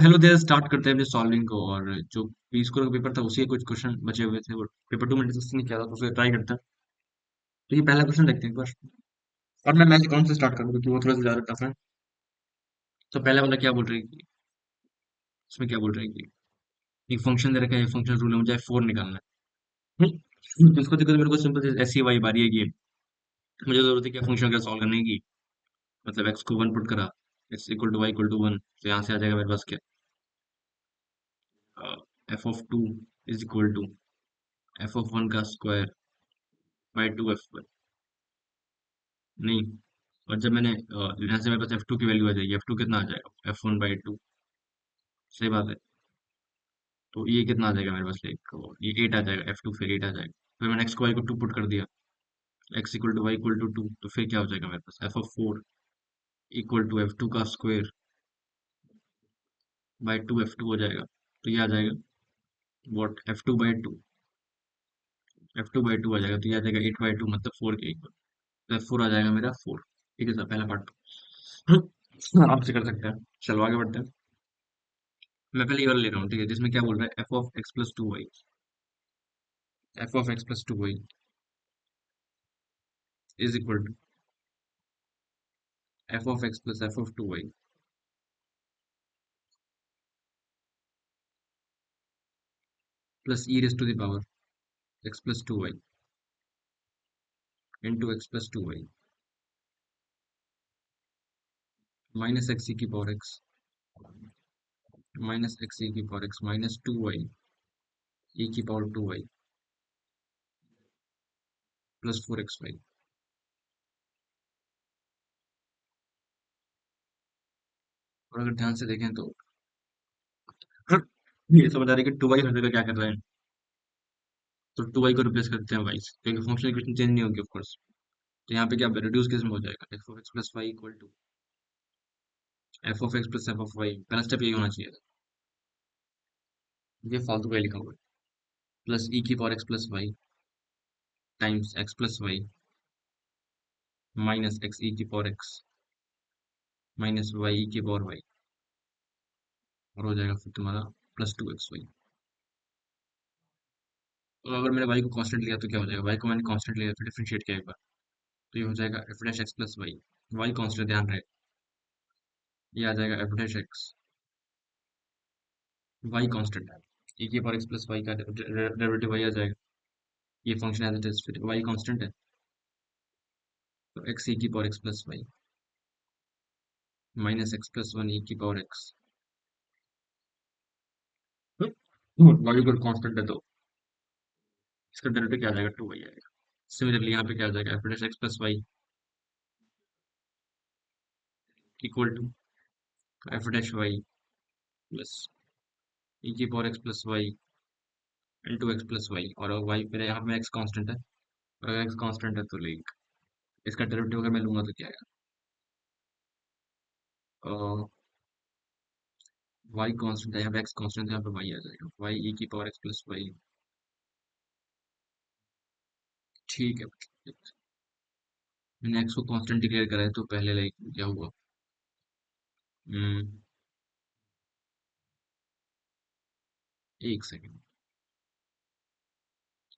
Hello their start करते हैं अपने सॉल्विंग को। और जो 20 का पेपर था उसी के कुछ क्वेश्चन बचे हुए थे, वो पेपर 2 में डिस्कस नहीं किया था, तो उसे ट्राई करते हैं। तो ये पहला क्वेश्चन देखते हैं एक बार। और मैं मैथ अकाउंट से स्टार्ट करूँ क्योंकि वो थोड़ा सा ज्यादा टफ है। तो पहला वाला क्या बोल रही है कि इसमें क्या बोल रही है कि एक फंक्शन दे रखा है, फंक्शन रूल है, मुझे फोर निकालना है। तो इसको देखो तो मेरे को सिंपल से ऐसी वाई बारी है कि मुझे जरूरत है क्या फंक्शन का सॉल्व करने की। मतलब एक्स को वन पुट करा, x equal to y equal to one, तो यहाँ से आ जाएगा मेरे पास क्या, f of two is equal to f of one का square by two f one. नहीं, और जब मैंने यहाँ से मेरे पास एफ टू की वैल्यू आ जाएगी, एफ टू कितना आ जाएगा, एफ वन बाई टू। सही बात है। तो ये कितना आ जाएगा मेरे पास, लाइक ये एट आ जाएगा, एफ टू फिर एट आ जाएगा। फिर मैंने एक्स को वाई को टू पुट कर दिया, x equal to y equal to two, तो फिर क्या हो जाएगा मेरे पास, f of four equal to f two का square by two f two हो जाएगा। तो ये आ जाएगा what, f two by two, f two by two आ जाएगा, तो ये आ जाएगा एट बाई टू, मतलब फोर के इक्वल। तो एफ फोर आ जाएगा मेरा फोर। ठीक है सर, पहला पार्ट आराम से कर सकते हैं। चलो आगे बढ़ते हैं। मैं पहले ये वाला ले रहा हूँ, ठीक है, जिसमें क्या बोल रहा है, f of x plus two y, f of x plus two y is equal to f of x plus f of 2y plus e raised to the power x plus 2y into x plus 2y minus x e की power x minus x e की power x minus 2y e की power 2y plus 4xy। और अगर ध्यान से देखें तो ये समझ आ रहा है कि 2y हर जगह क्या कर रहा है, तो 2y को रिप्लेस करते हैं y से, क्योंकि फंक्शनल इक्वेशन चेंज नहीं होगी ऑफ कोर्स। तो यहाँ पे क्या रिड्यूस किस में हो जाएगा, f of x plus y equal to f of x plus f of y। पहला स्टेप यही होना चाहिए था, ये फालतू का ही लिखा हुआ है। प्लस e की power x plus y times x plus y minus x e की पावर x माइनस वाई ई की पावर वाई, और हो जाएगा फिर तुम्हारा प्लस टू एक्स वाई। तो अगर मैंने वाई को कांस्टेंट लिया तो क्या हो जाएगा, वाई को मैंने कांस्टेंट लिया तो डिफरेंशिएट किया एक बार, तो ये हो जाएगा f dash x plus y. Y constant ध्यान रहे, ये आ जाएगा f dash x, y constant है, ई की पावर एक्स प्लस वाई का डेरिवेटिव वाई आ जाएगा। ये फंक्शन एज इट इज, फिर वाई कांस्टेंट है, तो एक्स ई की power x plus y minus x plus one e की पावर एक्स, वाई को कांस्टेंट है तो इसका डेरिवेटिव क्या आ जाएगा, टू वाई आएगा। सिमिलरली यहाँ पे क्या आ जाएगा, f dash x plus y equal to f dash y plus e की power x plus y into x plus y. और वाई मेरे यहाँ पे एक्स कांस्टेंट है, अगर एक्स कांस्टेंट है तो लाइक इसका डेरिवेटिव अगर मैं लूंगा तो क्या आएगा, वाई कांस्टेंट है, यहाँ पे एक्स कांस्टेंट है, यहाँ पे वाई आ जाएगा, वाई ई की पावर एक्स प्लस वाई। ठीक है, मैंने एक्स को कांस्टेंट डिक्लेयर करा है, तो पहले लाइक क्या हुआ, हम्म, एक सेकेंड,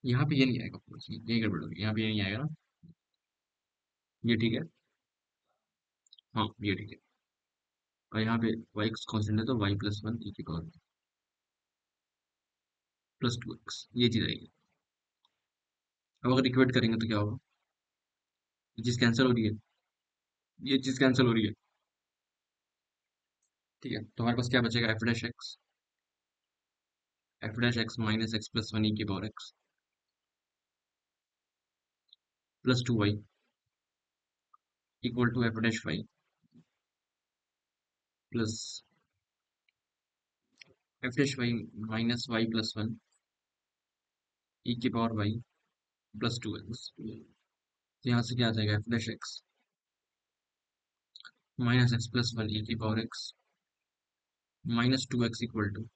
यहाँ पे ये नहीं आएगा, ये गड़बड़ होगी, यहाँ पे ये नहीं आएगा ना, ये ठीक है। हाँ ये ठीक है। और यहाँ पे वाई एक्स कांस्टेंट है, तो वाई प्लस वन ई की पावर प्लस टू एक्स, ये चीज आएगी। अब अगर इक्वेट करेंगे तो क्या होगा, ये चीज कैंसिल हो रही है, ये चीज कैंसिल हो रही है। ठीक है, तो हमारे पास क्या बचेगा, f dash x minus x plus one e की power x plus two y equal to f dash y plus f dash y minus y plus one e की power y plus two x. तो यहाँ से क्या आ जाएगा, f dash x minus x plus one e की power x minus two x equal to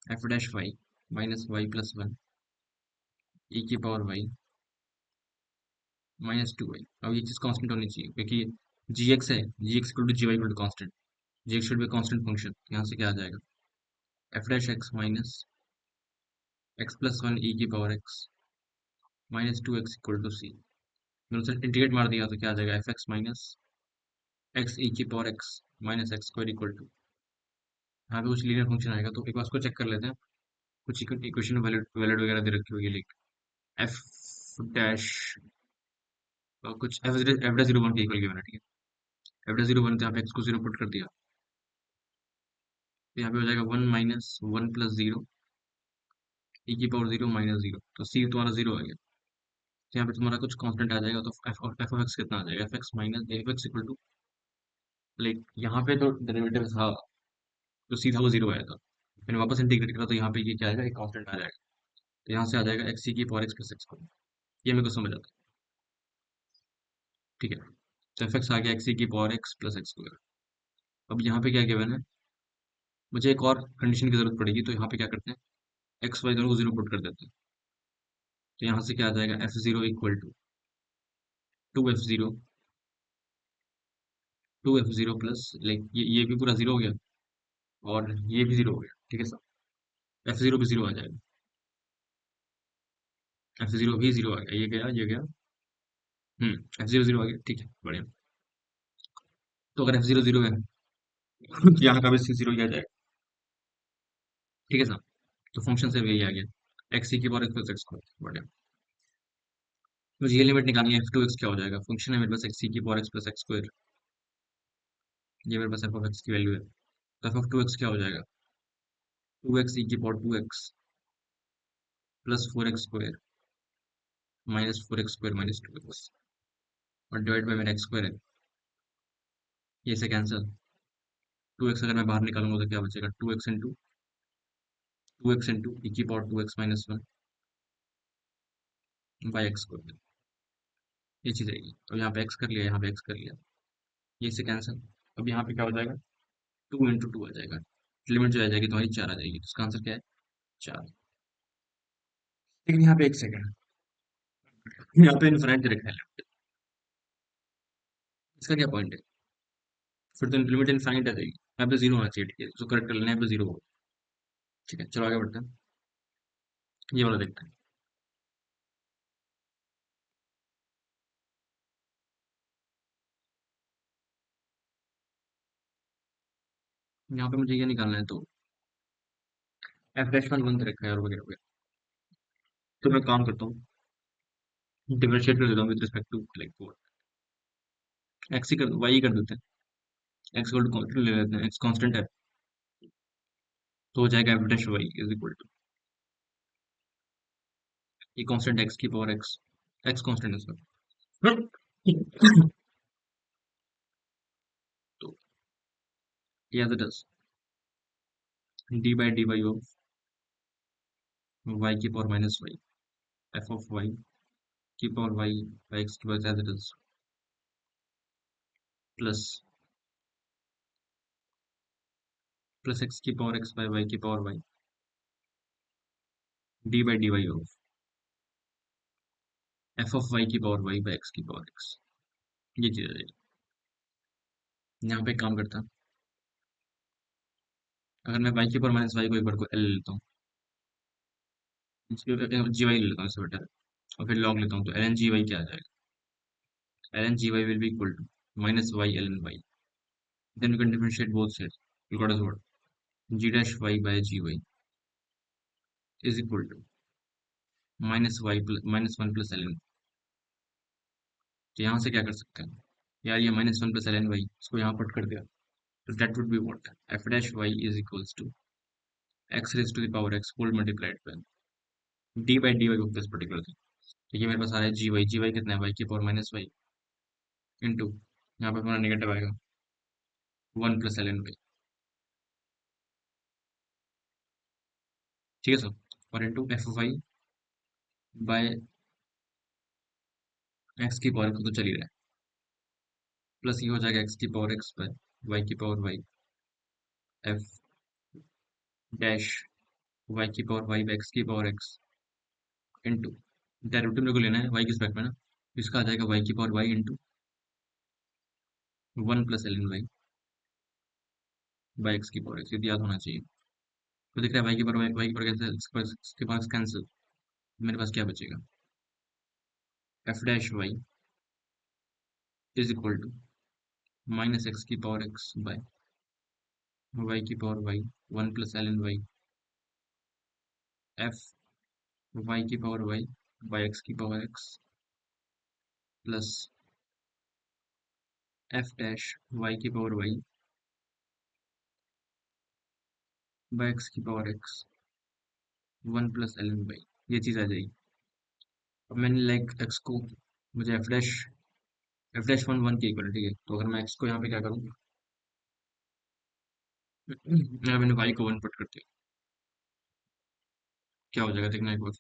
f dash y minus y plus one e की power Y minus two y. अब ये चीज़ कांस्टेंट होनी चाहिए, क्योंकि जी एक्स है, g x equal to g y equal to constant, g should be constant function, यहाँ से क्या आ जाएगा, f dash x minus x plus one e की power x minus two x equal to c. मैंने उसे integrate मार दिया तो क्या आ जाएगा, f x minus x e की power x minus x square equal to, यहाँ पे कुछ लीनियर फंक्शन आएगा तो एक बार उसको चेक कर लेते हैं। कुछ इक्वेशन में वैलिड वैलिड वगैरह दे रखी होगी, लाइक एफ डैश कुछ एफ डैश जीरो वन के इक्वल गिवन है, ठीक है। एफ डैश जीरो वन तो यहाँ पे एक्स को जीरो पुट कर दिया, तो यहाँ पे हो जाएगा one minus one plus zero e की पावर जीरो माइनस जीरो, तो सी तुम्हारा जीरो आ गया। तो यहाँ पे तुम्हारा कुछ कांस्टेंट आ जाएगा, तो एफ ऑफ एक्स कितना आ जाएगा, f x minus f x equal to, like यहाँ पे तो डेरिवेटिव था तो सीधा वो जीरो आया था, मैंने वापस इंटीग्रेट करा तो यहाँ पे ये क्या आएगा, एक कांस्टेंट आ जाएगा। तो यहाँ से आ जाएगा एक्स सी की power x plus x square, ये मेरे को समझ आता है, ठीक है। तो एफ एक्स आ गया एक्स सी की power x plus x square. अब यहाँ पे क्या गिवन है, मुझे एक और कंडीशन की जरूरत पड़ेगी, तो यहाँ पे क्या करते हैं, एक्स वाई दोनों को जीरो पुट कर देते हैं। तो यहाँ से क्या आ जाएगा, f zero equal to f zero, two f zero plus, like ये भी पूरा जीरो हो गया और ये भी जीरो हो गया, ठीक है सर। एफ जीरो भी जीरो आ जाएगा, एफ जीरो भी जीरो आ गया, ये गया ये गया, एफ जीरो जीरो आ गया, ठीक है बढ़िया। तो अगर एफ जीरो जीरो है तो यहाँ का भी जीरो ही आ जाएगा, ठीक है सर। तो फंक्शन से यही आ गया, एक्स की power x plus x square, बढ़िया। मुझे ये लिमिट निकालनी है, एफ टू एक्स क्या हो जाएगा, फंक्शन है मेरे पास एक्स की power x plus x square, ये मेरे पास एफ ऑफ एक्स की वैल्यू है। तो एफ ऑफ टू एक्स क्या हो जाएगा, टू एक्स ई की power two x plus four x square minus four x square minus two x और डिवाइड बाई मेरा एक्स स्क्वायर है, ये से कैंसिल। टू एक्स अगर मैं बाहर निकालूंगा तो क्या बचेगा, टू एक्स इंटू ई की power two x minus one by x square, ये चीज़ आएगी। तो यहाँ पे एक्स कर लिया, यहाँ पे एक्स कर लिया, ये से कैंसिल। अब यहाँ पे क्या हो जाएगा, टू इंटू टू आ जाएगा, लिमिट जो आ जाएगी तुम्हारी चार आ जाएगी, तो इसका आंसर क्या है, चार। लेकिन यहाँ पे एक सेकंड, यहाँ पे इनफाइनाइट रखा है, इसका क्या पॉइंट है, फिर तो लिमिट इनफाइनाइट आ जाएगी, यहाँ पे जीरो होना चाहिए, ठीक है, तो करेक्ट कर लेना है, यहाँ पे जीरो होगा, ठीक है। चलो आगे बढ़ते हैं, ये वाला देखते हैं। यहाँ पे मुझे ये निकालना है, तो एफ डैश वन वन रखा है और वगैरह वगैरह। तो मैं काम करता हूँ, डिफरेंशिएट कर देता हूँ with respect to like x ही कर वाई ही कर देते हैं, एक्स इक्वल टू कांस्टेंट ले लेते हैं, एक्स कांस्टेंट है, तो हो जाएगा f dash y is equal to, ये कांस्टेंट एक्स की पावर एक्स, एक्स कांस्टेंट है सर। तो ये as it is, d by d y of y की power minus y, f of y की पावर वाई बाई एक्स की power as it is, plus plus x की power x by y की power y, d by d y of f of y की power y by x की power x, ये चीज है। यहाँ पे एक काम करता हूँ, अगर मैं वाई की पावर माइनस वाई को एक बार को एल लेता हूँ, जी वाई ले लेता हूँ इससे बेटर, और फिर लॉग लेता हूँ, तो एल एन जी वाई क्या आ जाएगा, l n g y will be equal to minus y l n y, then we can differentiate both sides, you got is what, g dash y by g y is equal to minus y minus one plus l n. तो यहाँ से क्या कर सकते हैं यार, ये minus one plus l n y इसको यहाँ पुट कर दिया, तो that would be what, f dash y is equals to x raise to the power x whole multiplied by d by d y of this particular thing. तो ये मेरे पास आ रहा है जी वाई कितना है, वाई की पावर माइनस वाई इंटू, यहाँ पे हमारा नेगेटिव आएगा one plus l n y, ठीक है सर, और into f y by x की पावर को तो चल ही रहा है, प्लस ये हो जाएगा एक्स की पावर एक्स बाय वाई की power y f dash y की पावर वाई बाय एक्स की पावर एक्स इंटू, डेरिवेटिव मेरे को लेना है वाई के रिस्पेक्ट में ना, तो इसका आ जाएगा वाई की power y into one plus l n y by x की पावर एक्स, ये तो याद होना चाहिए। तो दिख रहा है वाई की पावर वाई की पावर कैंसिल, इसके पावर कैंसिल, मेरे पास क्या बचेगा, f dash y is equal to minus x की पावर एक्स बाय वाई की power y, one plus l n y, f y की पावर वाई बाय एक्स की power x plus f dash y की power y by x की power x, one plus l n y, ये चीज़ आ जाएगी। अब मैंने लाइक एक्स को, मुझे एफ डैश वन वन की इक्वल, ठीक है, तो अगर मैं एक्स को यहाँ पे क्या करूँ, यहाँ मैंने वाई को वन पुट करती हूँ, क्या हो जाएगा देखना एक बार।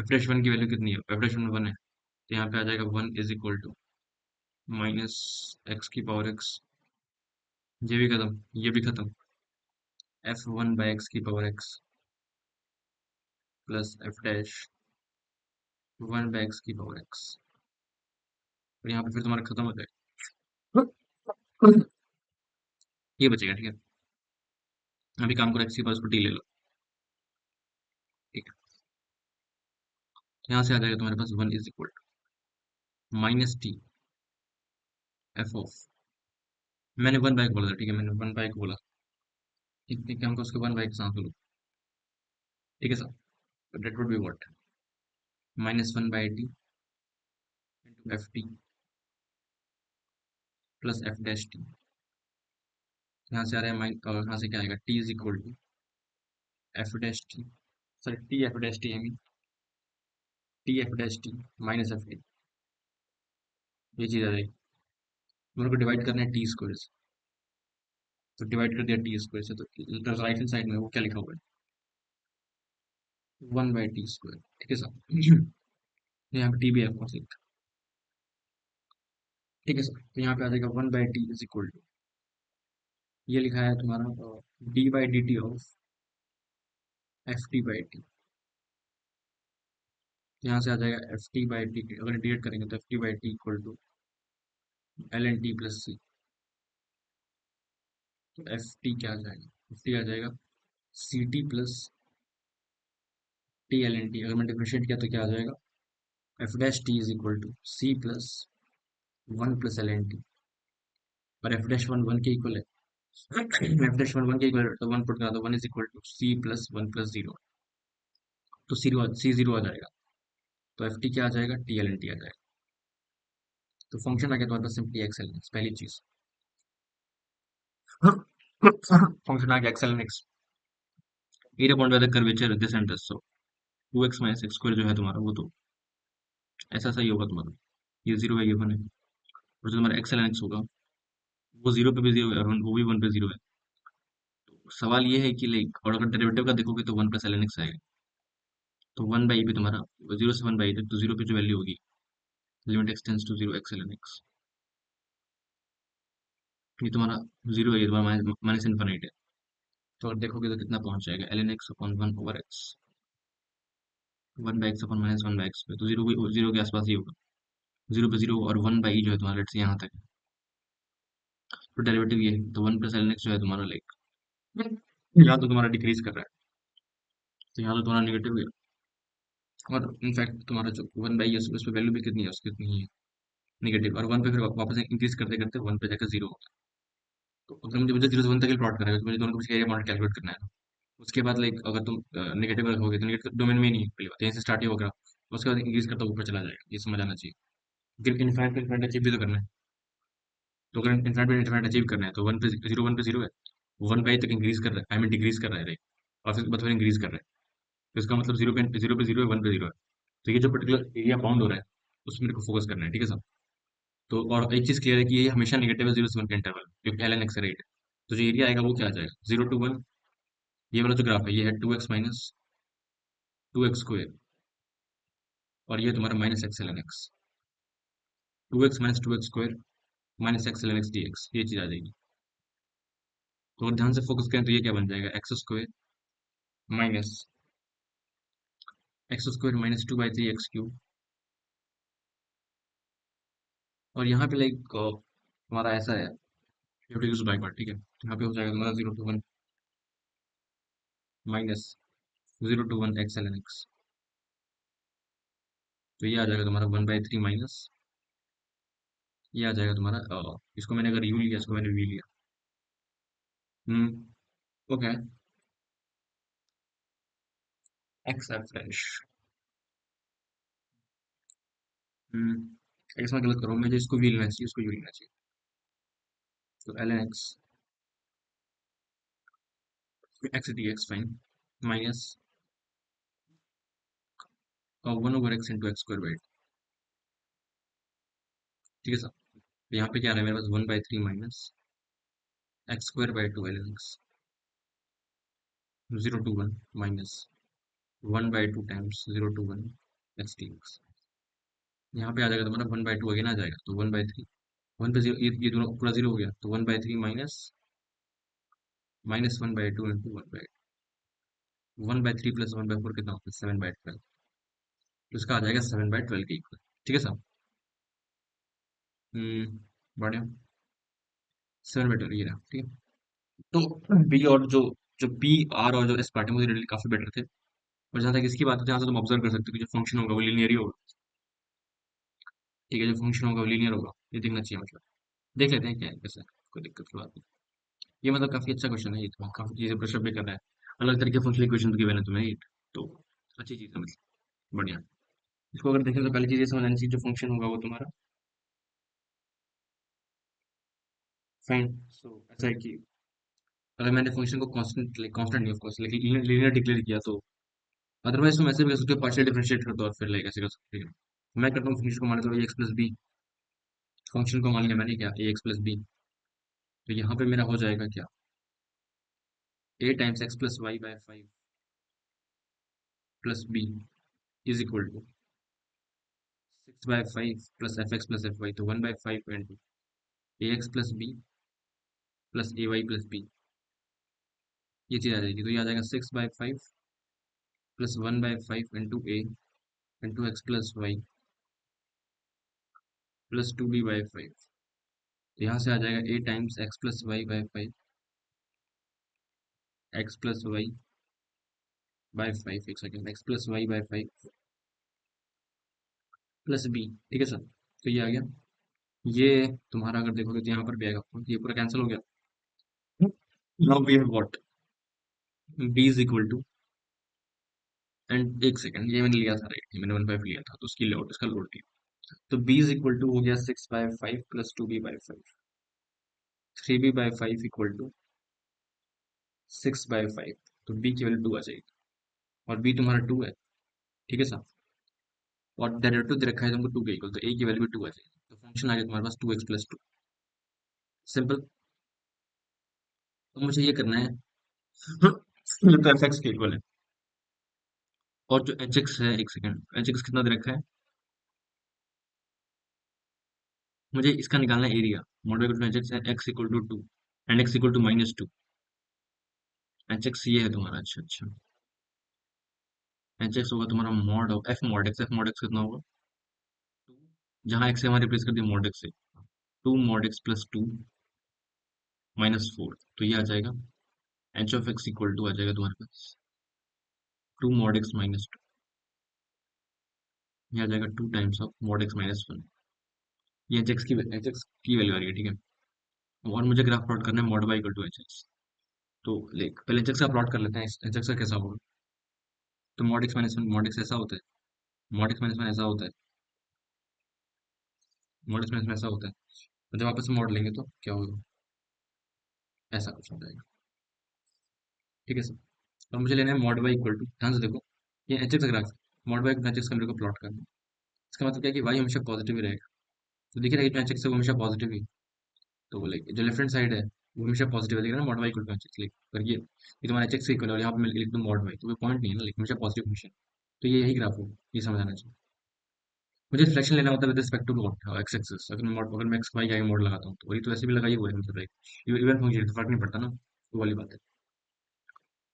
एफ डैश वन की वैल्यू कितनी है, एफ डैश वन वन है, तो यहाँ पे आ जाएगा one is equal to minus x की पावर एक्स, ये भी खत्म, ये भी खत्म, एफ वन बाई एक्स की power x plus f dash one by x की पावर एक्स, और यहाँ पे फिर तुम्हारा खत्म हो जाएगा, ये बचेगा, ठीक है। अभी काम करो, एक्स की पावर उसको टी ले लो, ठीक है, तो यहाँ से आ जाएगा तुम्हारे पास one is equal to minus t f of, मैंने वन बाई को बोला था, ठीक है, मैंने वन बाई को बोला, ठीक है, हमको उसको वन बाई के साथ बोलो, ठीक है सर, तो that would be what, minus one by t into f t plus f dash t, यहाँ से आ रहा है माइन, और यहाँ से क्या आएगा, t is equal to f dash t, sorry t f dash t, I mean t f dash t minus f t, ये चीज़ आ जाएगी। दोनों को डिवाइड करना है टी स्क्वायर से, तो डिवाइड कर दिया टी स्क्वायर से, तो राइट हैंड साइड में वो क्या लिखा हुआ है, वन बाई टी स्क्वायर, ठीक है सर। यहाँ पे टी भी है ऑफ, ठीक है सर, तो यहाँ पे आ जाएगा one by t is equal to, ये लिखा है तुम्हारा d by d t of f t by t, यहाँ से आ जाएगा एफ टी बाई टी, अगर इंटीग्रेट करेंगे तो f t by t equal to l n t plus c, तो एफ टी क्या आ जाएगा, एफ टी आ जाएगा c t plus t l n t, अगर मैं डिफरेंशिएट किया तो क्या आ जाएगा, f dash t is equal to c plus one plus l n t, और एफ डैश वन वन के इक्वल है, एफ डैश वन वन के इक्वल, तो वन पुट करा दो, one is equal to c plus one plus zero, तो c zero आ जाएगा, तो एफ टी क्या आ जाएगा, टी एल एन टी आ जाएगा, तो फंक्शन आ गया तुम्हारे पास सिंपली एक्सएल, पहली चीज, फंक्शन आ गया x l x, area point by the curvature this and this, so two x minus x square जो है तुम्हारा, वो तो ऐसा सही होगा तुम्हारा, ये जीरो है, ये वन है, और जो तुम्हारा एक्सएल एक्स होगा वो जीरो पे भी जीरो है, और वो भी वन पे जीरो है, तो सवाल ये है कि लाइक, और अगर डेरिवेटिव का देखोगे तो one plus l n x आएगा, तो वन बाई पे तुम्हारा जीरो से वन बाई तक, तो जीरो पे जो वैल्यू होगी, limit x tends to zero x l n x, ये तुम्हारा जीरो है, ये तुम्हारा माइनस इनफाइनाइट है, तो अगर देखोगे तो कितना पहुंच जाएगा, l n x upon one over x, one by x upon minus one by x पे, तो जीरो के आसपास ही होगा, जीरो पे जीरो, और वन बाई जो है तुम्हारा लेट्स से यहाँ तक है, तो डेरिवेटिव ये है, तो one plus l n x जो है तुम्हारा लाइक, यहाँ तो तुम्हारा डिक्रीज कर रहा है, तो यहाँ तो तुम्हारा निगेटिव है, और इनफैक्ट तुम्हारा जो वन बाई है उस पर वैल्यू भी कितनी है, उसकी कितनी है निगेटिव, और वन पे फिर वापस इंक्रीज करते करते वन पे जाकर जीरो होगा, तो अगर मुझे मुझे जीरो से वन तक प्लॉट करना है, तो मुझे दोनों के बीच एरिया अमाउंट कैलकुलेट करना है, उसके बाद लाइक अगर तुम नेगेटिव रखोगे तो नेगेटिव डोमेन में ही नहीं है, पहली बात यहीं से स्टार्ट ही होगा, उसके बाद इंक्रीज करता ऊपर चला जाएगा, ये समझ आना चाहिए, क्योंकि इनफाइनाइट इनफाइनाइट अचीव भी तो करना है, तो अगर इनफाइनाइट इनफाइनाइट अचीव करना है तो वन पे जीरो है, वन बाई तक इंक्रीज कर रहा है, आई मीन डिक्रीज कर रहा है, राइट, और फिर बाद इंक्रीज कर रहा है, तो इसका मतलब जीरो पे जीरो है, वन पे जीरो है, तो ये जो पर्टिकुलर एरिया बाउंड हो रहा है उसमें मेरे को फोकस करना है, ठीक है सर। तो और एक चीज क्लियर है कि ये हमेशा नेगेटिव है जीरो से वन का इंटरवल, क्योंकि एल एन एक्स राइट है, तो जो एरिया आएगा वो क्या आ जाएगा, जीरो टू वन, ये वाला जो ग्राफ है ये है two x minus two x square, और ये तुम्हारा minus x l n x, two x minus two x square minus x l n x d x, ये चीज आ जाएगी, तो अगर ध्यान से फोकस करें तो ये क्या बन जाएगा, x square minus x square minus two by three x cube, और यहाँ पे लाइक हमारा ऐसा है you to use by part, ठीक है। तो यहाँ पे हो जाएगा तुम्हारा 0 to 1 minus 0 to 1 x l n x. तो ये आ जाएगा तुम्हारा 1/3 माइनस, ये आ जाएगा तुम्हारा इसको मैंने अगर यू लिया, इसको मैंने वी लिया। Okay. X F fresh. X में गलत करो, मुझे इसको वी लेना चाहिए, इसको यू लेना चाहिए। तो l n x, x d x fine, minus 1/x into x square by, ठीक है सर। तो यहाँ पे क्या आ रहा है मेरे पास 1/3 minus x square by 2 l n x, 0 to 1 minus 1/2 times 0 to 1 x d x. यहाँ पे आ जाएगा तुम्हारा 1/2 अगेन आ जाएगा, तो 1/3, 1 पे 0, ये दोनों पूरा 0 हो गया, तो 1/3 माइनस माइनस 1/2 इंटू 1/3 प्लस 1/4 कितना होता है 7/12। तो इसका आ जाएगा 7/12 के इक्वल, ठीक है सर। बढ़िया। 7/12 ये रहा, ठीक है। तो बी और जो जो पी आर और जो एस पार्ट है मुझे रिलेटेड काफी बेटर थे। और जहाँ तक इसकी बात है, जहाँ से तुम ऑब्जर्व कर सकते हो कि जो फंक्शन होगा वो लीनियर ही होगा, ठीक है। जो फंक्शन होगा वो लीनियर होगा, ये देखना चाहिए मतलब। देख लेते हैं क्या है कैसे, कोई दिक्कत की बात नहीं। ये मतलब काफी अच्छा क्वेश्चन है, ये तो काफी चीजें प्रेशर भी कर रहा है। अलग तरीके के फंक्शनल क्वेश्चन गिवन है तुम्हें ये, तो अच्छी चीज है मतलब, बढ़िया। इसको अगर देखें तो पहली चीज ये समझ आनी चाहिए, जो फंक्शन होगा वो तुम्हारा फाइन। सो ऐसा है कि अगर मैंने फंक्शन को कांस्टेंट, लाइक कांस्टेंट नहीं ऑफ कोर्स, लेकिन लीनियर डिक्लेयर किया, तो अदरवाइज तुम ऐसे भी कर सकते हो, पार्शियल डिफरेंशिएट कर दो और फिर लाइक ऐसे कर सकते हो। मैं करता हूँ फंक्शन को मान लो एक्स प्लस बी, फंक्शन को मान लिया मैंने क्या, ए एक्स प्लस बी। तो यहाँ पे मेरा हो जाएगा क्या, a times x plus y by 5 plus b is equal to 6/5 plus f x plus f y, तो 1/5 into a x plus b plus a y plus b. ये चीज़ आ जाएगी, तो ये आ जाएगा 6/5 plus 1/5 into a into x plus y plus 2b/5। तो यहाँ से आ जाएगा a times x plus y by 5, x plus y by 5, एक second, x plus y by 5 plus b, ठीक है सर। तो ये आ गया, ये तुम्हारा अगर देखोगे तो यहाँ पर भी आएगा, ये पूरा कैंसिल हो गया। Now we have what, b is equal to, and एक सेकंड, ये मैंने लिया था राइट, ये मैंने 1/5 लिया था, तो उसकी लोड, इसका लोड दिया। तो बी इज इक्वल टू हो गया 6/5 plus 2b/5, 3b/5 equal to 6/5। तो बी की वैल्यू 2 आ जाएगी, और बी तुम्हारा 2 है, ठीक है सर। और डेरिवेटिव दे रखा है तुमको 2 के इक्वल, तो ए की वैल्यू भी 2 आ जाएगी, तो फंक्शन आ गया तुम्हारे पास 2x+2। सिंपल। तो मुझे ये करना है ये तो एफ एक्स के इक्वल है, और जो एच एक्स है, एक सेकंड, एच एक्स कितना दे रखा है, मुझे इसका निकालना है area. Model equal to h x, x equal to 2 and x equal to -2। H x ये है तुम्हारा, अच्छा अच्छा। एच एक्स होगा तुम्हारा mod of f mod x, f mod x कितना होगा, जहाँ एक्स से हमारे रिप्लेस कर दिया मॉड एक्स से, 2 mod x+2 -4। तो ये आ जाएगा h of x equal to आ जाएगा तुम्हारे पास 2 mod x-2, ये आ जाएगा 2 टाइम्स ऑफ mod x-1। ये एच एक्स की वैल्यू आ रही है, ठीक है। और मुझे ग्राफ प्लॉट करना है mod y equal to h x. तो लाइक पहले एच एक्स का प्लॉट कर लेते हैं, एच एक्स का कैसा होगा। तो mod x-1, mod x ऐसा होता है, mod x-1 ऐसा होता है, mod x-1 ऐसा होता है। तो जब वापस से मॉड लेंगे तो क्या होगा, ऐसा कुछ हो जाएगा, ठीक है सर। और मुझे लेना है मॉड वाई इक्वल टू, ध्यान से देखो, ये h x graph, mod y h x का मेरे को प्लॉट करना है। इसका मतलब क्या है कि वाई हमेशा पॉजिटिव ही रहेगा। तो दिख रहा है कि एच एक्स है वो हमेशा पॉजिटिव ही, तो लाइक जो लेफ्ट हैंड साइड है वो हमेशा पॉजिटिव है, ना, mod y equal to h x, like पर ये तुम्हारा एच एक्स इक्वल है, और यहाँ पे मैं लिख दूँ मॉड वाई, तो कोई पॉइंट नहीं है ना, लाइक हमेशा पॉजिटिव हमेशा। तो ये यही ग्राफ हो, ये समझ आना चाहिए। मुझे रिफ्लेक्शन लेना होता है with respect to what, x axis. अगर मैं एक्स वाई का मॉड लगाता हूँ, तो वही तो ऐसे भी लगाई हुआ है मतलब, लाइक इवन फंक्शन तो फर्क नहीं पड़ता ना, वो वाली बात है।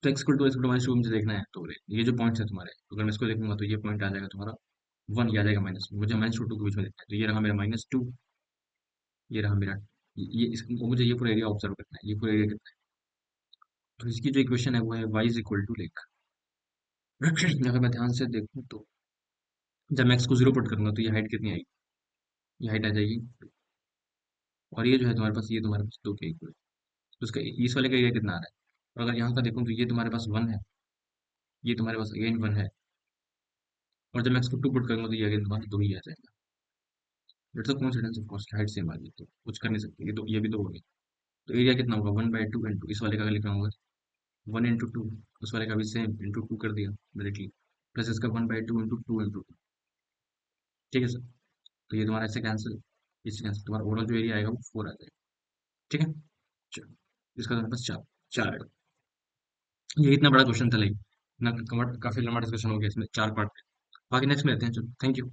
तो एक्स इक्वल टू मुझे देखना है, तो ये जो पॉइंट्स है तुम्हारे, तो अगर मैं इसको देखूंगा तो ये पॉइंट आ जाएगा तुम्हारा 1, ये आ जाएगा -1, मुझे -2 के बीच में देखना है, तो ये रहा मेरा -2, ये रहा मेरा मुझे ये पूरा एरिया ऑब्जर्व करना है, ये पूरा एरिया कितना है। तो इसकी जो इक्वेशन है वो है y is equal to like अगर मैं ध्यान से देखूँ तो जब मैं x को जीरो पुट करूंगा तो ये हाइट कितनी आएगी, ये हाइट आ जाएगी। और ये जो है तुम्हारे पास, ये तुम्हारे पास 2 के इक्वल, तो उसका इस वाले का एरिया कितना आ रहा है। और अगर यहाँ का देखूँ तो ये तुम्हारे पास 1 है, ये तुम्हारे पास अगेन 1 है। और जब मैं x को 2 पुट करूंगा तो ये अगेन तुम्हारा 2 ही आ जाएगा। It's a coincidence of course, height same आ गई तो कुछ कर नहीं सकते, ये तो ये भी तो हो गया। तो एरिया कितना होगा 1/2 इंटू इस वाले का लिखना होगा 1 इंटू 2, उस वाले का भी सेम इंटू 2 कर दिया डायरेक्टली, प्लस इसका 1/2 इंटू 2 इंटू 2। ठीक है सर। तो ये तुम्हारा ऐसे कैंसिल, इससे कैंसिल, तुम्हारा ओवरऑल जो एरिया आएगा वो 4 आ जाएगा। ठीक है, चलो इसका तुम्हारे पास 4 4 आएगा। ये इतना बड़ा क्वेश्चन था लाइक ना, काफी लंबा डिस्कशन हो गया इसमें 4 पार्ट। बाकी नेक्स्ट में रहते हैं, चलो थैंक यू।